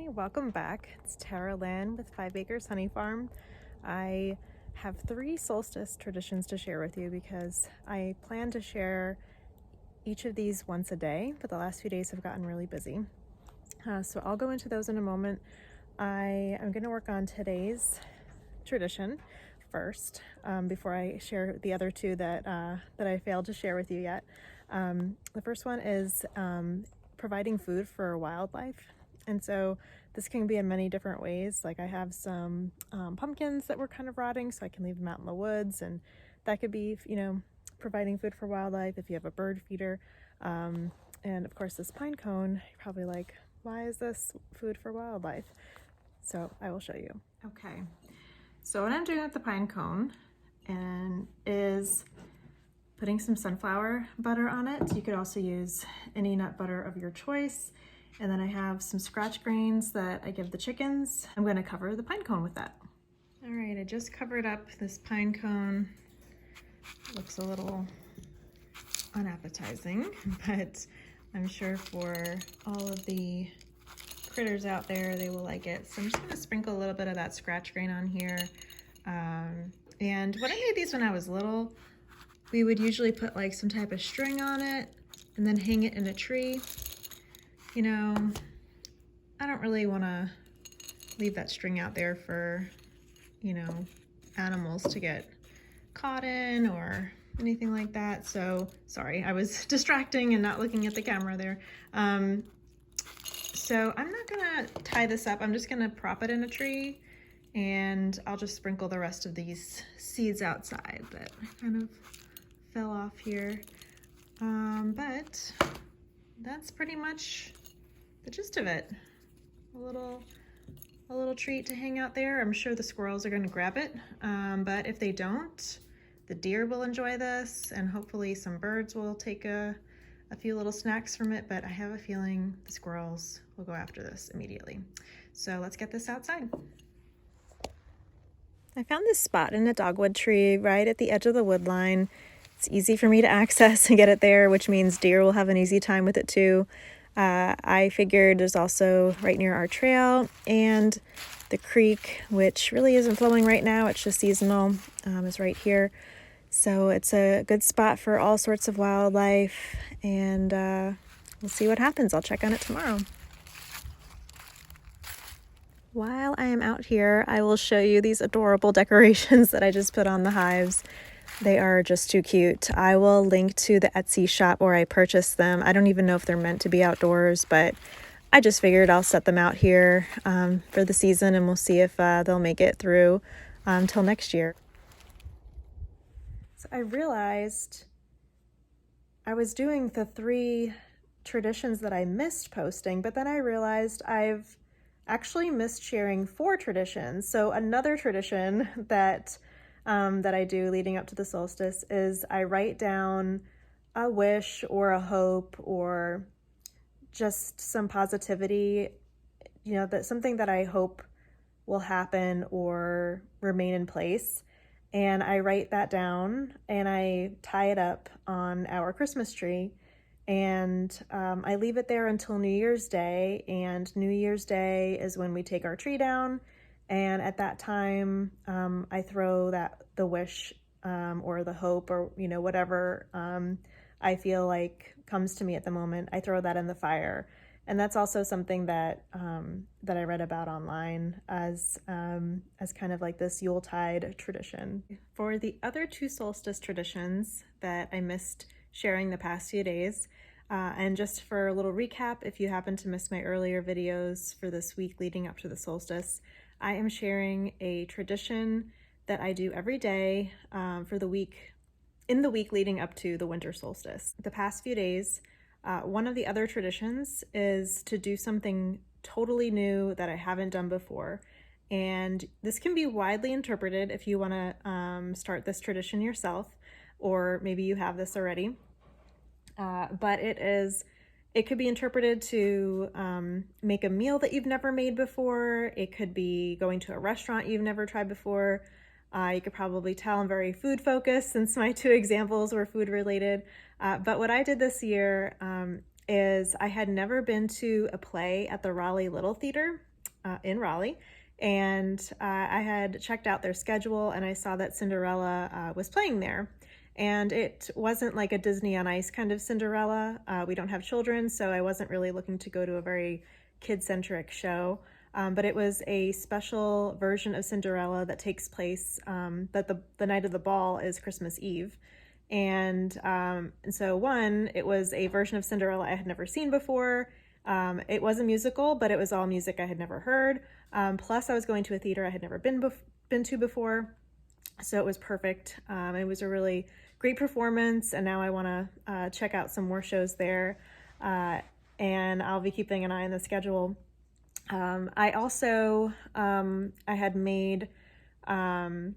Hey, welcome back. It's Tara Lynn with 5 Acres Honey Farm. I have 3 solstice traditions to share with you because I plan to share each of these once a day, but the last few days have gotten really busy. So I'll go into those in a moment. I am going to work on today's tradition first before I share the other 2 that I failed to share with you yet. The first one is providing food for wildlife. And so this can be in many different ways. Like I have some pumpkins that were kind of rotting, so I can leave them out in the woods, and that could be, providing food for wildlife if you have a bird feeder. And of course this pine cone, you're probably like, why is this food for wildlife? So I will show you. Okay, so what I'm doing with the pine cone is putting some sunflower butter on it. You could also use any nut butter of your choice. And then I have some scratch grains that I give the chickens. I'm gonna cover the pine cone with that. All right, I just covered up this pine cone. It looks a little unappetizing, but I'm sure for all of the critters out there, they will like it. So I'm just gonna sprinkle a little bit of that scratch grain on here. And when I made these when I was little, we would usually put like some type of string on it and then hang it in a tree. You know, I don't really want to leave that string out there for, animals to get caught in or anything like that. So sorry, I was distracting and not looking at the camera there. So I'm not gonna tie this up. I'm just gonna prop it in a tree, and I'll just sprinkle the rest of these seeds outside that kind of fell off here. But that's pretty much the gist of it. A little treat to hang out there. I'm sure the squirrels are gonna grab it, but if they don't, the deer will enjoy this, and hopefully some birds will take a few little snacks from it, but I have a feeling the squirrels will go after this immediately. So let's get this outside. I found this spot in a dogwood tree right at the edge of the wood line. It's easy for me to access and get it there, which means deer will have an easy time with it too. I figured there's also right near our trail and the creek, which really isn't flowing right now, it's just seasonal, is right here. So it's a good spot for all sorts of wildlife, and we'll see what happens. I'll check on it tomorrow. While I am out here, I will show you these adorable decorations that I just put on the hives. They are just too cute. I will link to the Etsy shop where I purchased them. I don't even know if they're meant to be outdoors, but I just figured I'll set them out here for the season, and we'll see if they'll make it through till next year. So I realized I was doing the 3 traditions that I missed posting, but then I realized I've actually missed sharing 4 traditions. So another tradition that I do leading up to the solstice is I write down a wish or a hope or just some positivity, that's something that I hope will happen or remain in place. And I write that down and I tie it up on our Christmas tree, and I leave it there until New Year's Day. And New Year's Day is when we take our tree down. And at that time, I throw the wish or the hope or, whatever I feel like comes to me at the moment. I throw that in the fire. And that's also something that I read about online as kind of like this Yuletide tradition. For the other 2 solstice traditions that I missed sharing the past few days, and just for a little recap, if you happen to miss my earlier videos for this week leading up to the solstice, I am sharing a tradition that I do every day for the week, in the week leading up to the winter solstice. The past few days, one of the other traditions is to do something totally new that I haven't done before. And this can be widely interpreted if you want to start this tradition yourself, or maybe you have this already. But it could be interpreted to make a meal that you've never made before. It could be going to a restaurant you've never tried before. You could probably tell I'm very food focused since my 2 examples were food related. But what I did this year is I had never been to a play at the Raleigh Little Theater. in Raleigh, and I had checked out their schedule and I saw that Cinderella was playing there. And it wasn't like a Disney on Ice kind of Cinderella. We don't have children, so I wasn't really looking to go to a very kid-centric show. But it was a special version of Cinderella that takes place, that the night of the ball is Christmas Eve. And so it was a version of Cinderella I had never seen before. It was a musical, but it was all music I had never heard. Plus, I was going to a theater I had never been to before, so it was perfect. It was a really great performance, and now I want to check out some more shows there, and I'll be keeping an eye on the schedule. I also I had made kind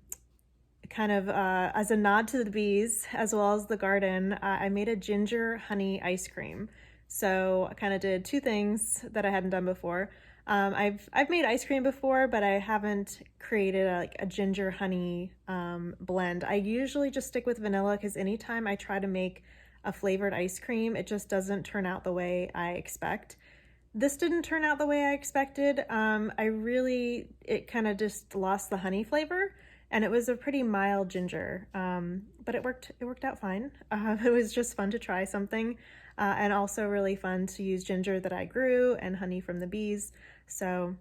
of as a nod to the bees as well as the garden, I made a ginger honey ice cream. So I kind of did two things that I hadn't done before. I've made ice cream before, but I haven't created a ginger honey blend. I usually just stick with vanilla because anytime I try to make a flavored ice cream, it just doesn't turn out the way I expect. This didn't turn out the way I expected. It kind of just lost the honey flavor, and it was a pretty mild ginger, but it worked out fine. It was just fun to try something, and also really fun to use ginger that I grew and honey from the bees. So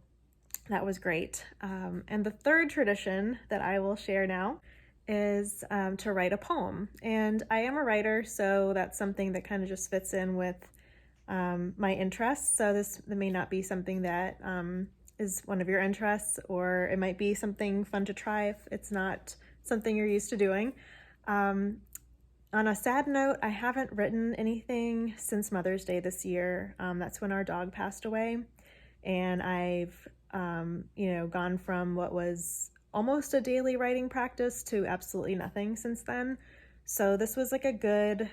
that was great. And the third tradition that I will share now is to write a poem. And I am a writer, so that's something that kind of just fits in with my interests. So this may not be something that is one of your interests, or it might be something fun to try if it's not something you're used to doing. On a sad note, I haven't written anything since Mother's Day this year. That's when our dog passed away, and I've gone from what was almost a daily writing practice to absolutely nothing since then. So this was like a good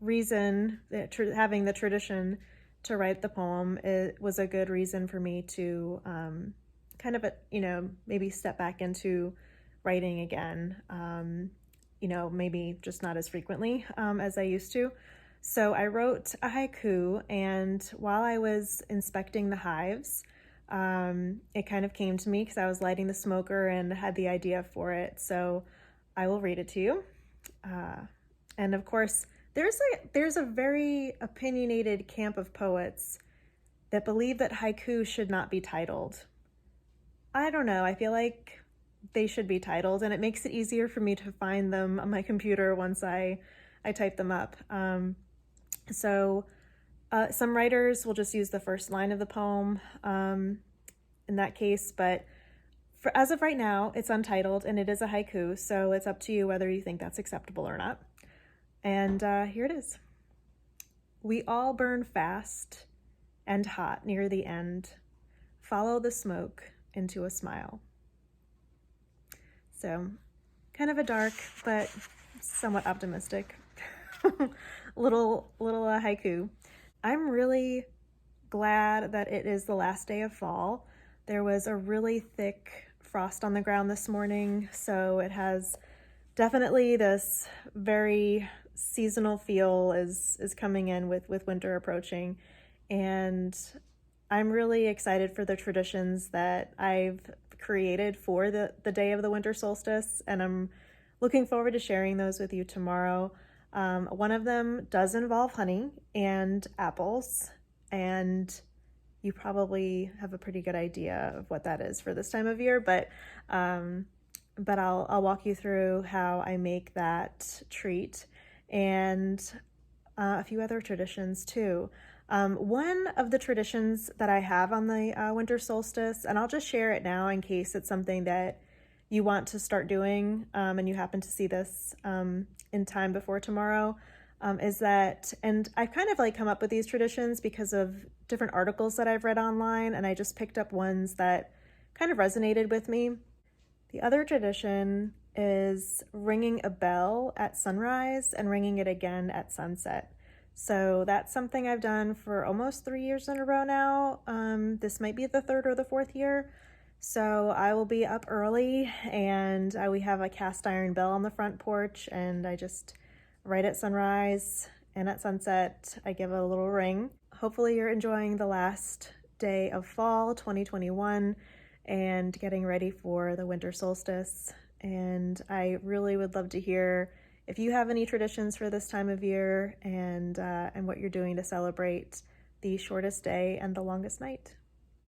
reason that having the tradition to write the poem, it was a good reason for me to kind of maybe step back into writing again, maybe just not as frequently as I used to. So I wrote a haiku, and while I was inspecting the hives, it kind of came to me because I was lighting the smoker and had the idea for it. So I will read it to you. And of course, there's a very opinionated camp of poets that believe that haiku should not be titled. I don't know. I feel like they should be titled, and it makes it easier for me to find them on my computer once I type them up. So some writers will just use the first line of the poem in that case, but as of right now, it's untitled and it is a haiku, so it's up to you whether you think that's acceptable or not. And here it is. We all burn fast and hot near the end. Follow the smoke into a smile. So kind of a dark, but somewhat optimistic little haiku. I'm really glad that it is the last day of fall. There was a really thick frost on the ground this morning, so it has definitely this very seasonal feel is coming in with winter approaching, and I'm really excited for the traditions that I've created for the day of the winter solstice, and I'm looking forward to sharing those with you tomorrow. One of them does involve honey and apples, and you probably have a pretty good idea of what that is for this time of year, but I'll walk you through how I make that treat, and a few other traditions too. One of the traditions that I have on the winter solstice, and I'll just share it now in case it's something that you want to start doing, and you happen to see this in time before tomorrow, is that, and I've kind of come up with these traditions because of different articles that I've read online, and I just picked up ones that kind of resonated with me. The other tradition is ringing a bell at sunrise and ringing it again at sunset. So that's something I've done for almost 3 years in a row now. This might be the third or the fourth year. So I will be up early, and we have a cast iron bell on the front porch, and I just, right at sunrise and at sunset, I give it a little ring. Hopefully you're enjoying the last day of fall 2021 and getting ready for the winter solstice. And I really would love to hear if you have any traditions for this time of year and what you're doing to celebrate the shortest day and the longest night.